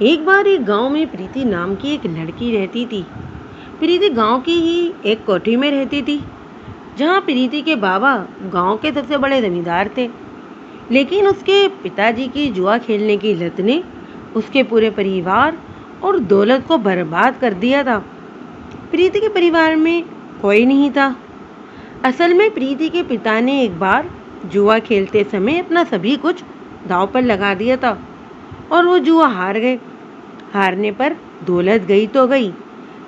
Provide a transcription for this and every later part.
एक बार एक गांव में प्रीति नाम की एक लड़की रहती थी। प्रीति गांव की ही एक कोठी में रहती थी, जहां प्रीति के बाबा गांव के सबसे बड़े जमींदार थे। लेकिन उसके पिताजी की जुआ खेलने की लत ने उसके पूरे परिवार और दौलत को बर्बाद कर दिया था। प्रीति के परिवार में कोई नहीं था। असल में प्रीति के पिता ने एक बार जुआ खेलते समय अपना सभी कुछ दांव पर लगा दिया था और वो जुआ हार गए। हारने पर दौलत गई तो गई,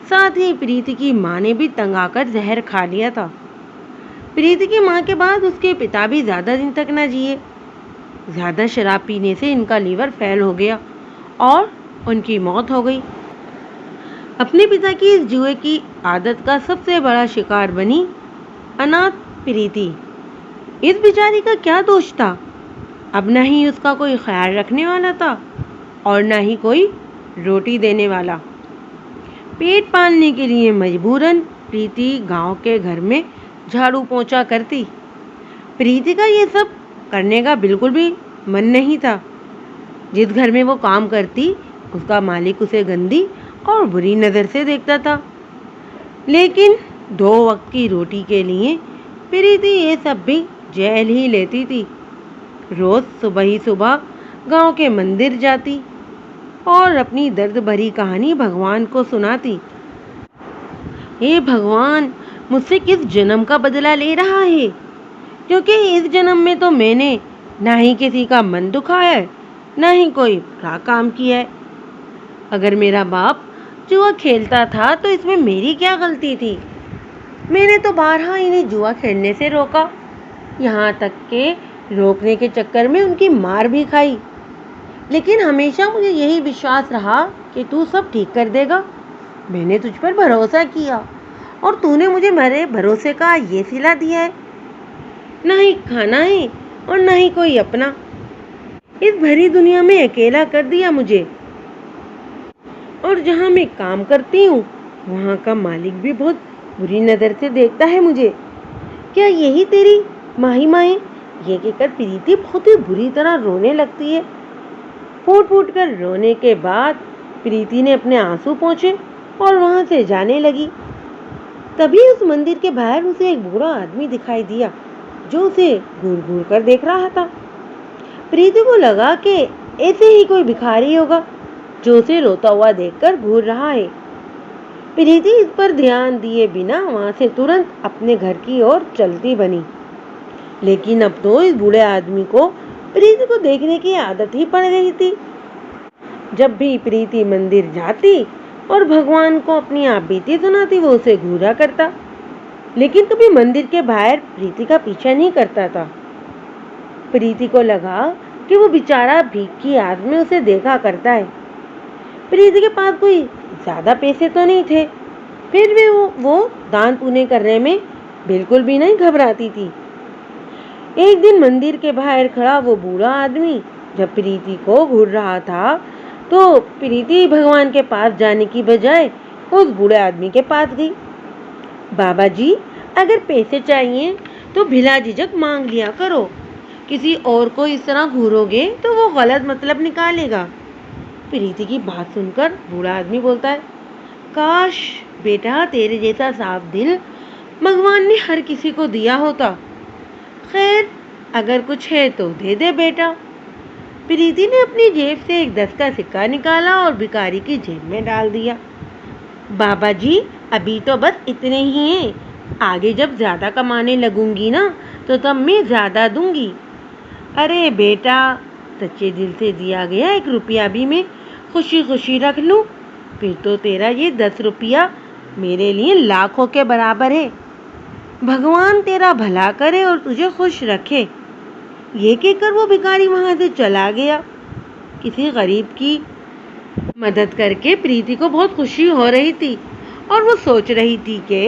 साथ ही प्रीति की माँ ने भी तंग आकर जहर खा लिया था। प्रीति की माँ के बाद उसके पिता भी ज्यादा दिन तक न जिए। ज्यादा शराब पीने से इनका लीवर फेल हो गया और उनकी मौत हो गई। अपने पिता की इस जुए की आदत का सबसे बड़ा शिकार बनी अनाथ प्रीति। इस बेचारी का क्या दोष था? अब न ही उसका कोई ख्याल रखने वाला था और न ही कोई रोटी देने वाला। पेट पालने के लिए मजबूरन प्रीति गांव के घर में झाड़ू पोंछा करती। प्रीति का ये सब करने का बिल्कुल भी मन नहीं था। जिस घर में वो काम करती उसका मालिक उसे गंदी और बुरी नज़र से देखता था। लेकिन 2 वक्त की रोटी के लिए प्रीति ये सब भी झेल ही लेती थी। रोज सुबह ही सुबह गांव के मंदिर जाती और अपनी दर्द भरी कहानी भगवान को सुनाती। हे भगवान, मुझसे किस जन्म का बदला ले रहा है? क्योंकि इस जन्म में तो मैंने ना ही किसी का मन दुखाया है, ना ही कोई बुरा काम किया है। अगर मेरा बाप जुआ खेलता था तो इसमें मेरी क्या गलती थी? मैंने तो बारहा इन्हें जुआ खेलने से रोका, यहाँ तक के रोकने के चक्कर में उनकी मार भी खाई। लेकिन हमेशा मुझे यही विश्वास रहा कि तू सब ठीक कर देगा। मैंने तुझ पर भरोसा किया और तूने मुझे मेरे भरोसे का ये सिला दिया है। ना ही खाना है और ना ही कोई अपना। इस भरी दुनिया में अकेला कर दिया मुझे। और जहाँ मैं काम करती हूँ वहाँ का मालिक भी बहुत बुरी नज़र से देखता है मुझे। क्या यही तेरी माही माए? ये कहकर प्रीति बहुत ही बुरी तरह रोने लगती है। फूट फूट कर रोने के बाद प्रीति ने अपने आंसू पोंछे और वहां से जाने लगी। तभी उस मंदिर के बाहर उसे एक बूढ़ा आदमी दिखाई दिया जो उसे घूर घूर कर देख रहा था। प्रीति को लगा कि ऐसे ही कोई भिखारी होगा जो उसे रोता हुआ देखकर घूर रहा है। प्रीति इस पर ध्यान दिए बिना वहां से तुरंत अपने घर की ओर चलती बनी। लेकिन अब तो इस बूढ़े आदमी को प्रीति को देखने की आदत ही पड़ गई थी। जब भी प्रीति मंदिर जाती और भगवान को अपनी आप बीती सुनाती वो उसे घूरा करता, लेकिन कभी मंदिर के बाहर प्रीति का पीछा नहीं करता था। प्रीति को लगा कि वो बेचारा भीख की आग में उसे देखा करता है। प्रीति के पास कोई ज्यादा पैसे तो नहीं थे, फिर भी वो दान पुण्य करने में बिल्कुल भी नहीं घबराती थी। एक दिन मंदिर के बाहर खड़ा वो बूढ़ा आदमी जब प्रीति को घूर रहा था तो प्रीति भगवान के पास जाने की बजाय उस बूढ़े आदमी के पास गई। बाबा जी, अगर पैसे चाहिए तो बिना झिझक मांग लिया करो। किसी और को इस तरह घूरोगे तो वो गलत मतलब निकालेगा। प्रीति की बात सुनकर बूढ़ा आदमी बोलता है, काश बेटा तेरे जैसा साफ दिल भगवान ने हर किसी को दिया होता। खैर, अगर कुछ है तो दे दे बेटा। प्रीति ने अपनी जेब से एक 10 का सिक्का निकाला और भिखारी की जेब में डाल दिया। बाबा जी, अभी तो बस इतने ही हैं। आगे जब ज्यादा कमाने लगूंगी ना तो तब मैं ज्यादा दूंगी। अरे बेटा, सच्चे दिल से दिया गया 1 रुपया भी मैं खुशी खुशी रख लूं, फिर तो तेरा ये 10 रुपया मेरे लिए लाखों के बराबर है। भगवान तेरा भला करे और तुझे खुश रखे। ये कहकर वो भिखारी वहां से चला गया। किसी गरीब की मदद करके प्रीति को बहुत खुशी हो रही थी और वो सोच रही थी कि